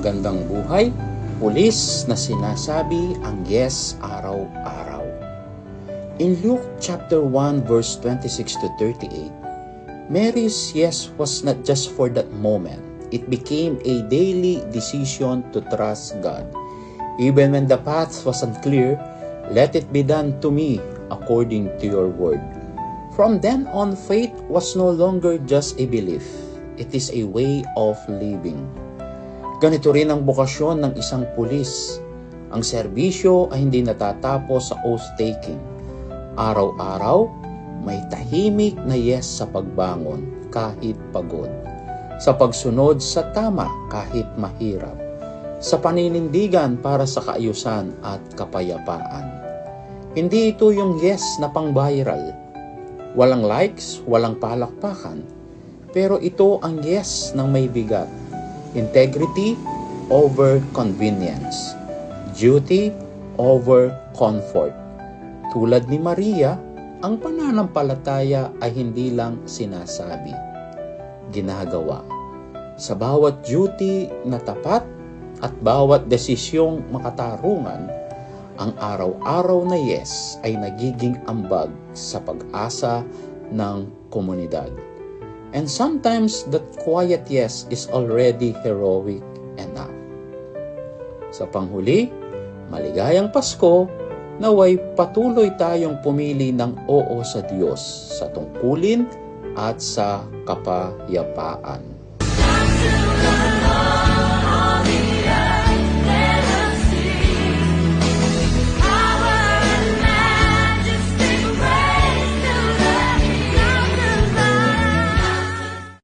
magandang buhay, pulis na sinasabi ang yes araw-araw. In Luke chapter 1 verse 26 to 38, Mary's yes was not just for that moment. It became a daily decision to trust God. Even when the path was unclear, let it be done to me according to your word. From then on, faith was no longer just a belief. It is a way of living. Ganito rin ang bokasyon ng isang pulis. Ang serbisyo ay hindi natatapos sa oath-taking. Araw-araw, may tahimik na yes sa pagbangon kahit pagod. Sa pagsunod sa tama kahit mahirap. Sa paninindigan para sa kaayusan at kapayapaan. Hindi ito yung yes na pang-viral. Walang likes, walang palakpakan. Pero ito ang yes ng may bigat. Integrity over convenience. Duty over comfort. Tulad ni Maria, ang pananampalataya ay hindi lang sinasabi, ginagawa. Sa bawat duty na tapat at bawat desisyong makatarungan, ang araw-araw na yes ay nagiging ambag sa pag-asa ng komunidad. And sometimes that quiet yes is already heroic enough. Sa panghuli, maligayang Pasko, naway patuloy tayong pumili ng oo sa Diyos sa tungkulin at sa kapayapaan.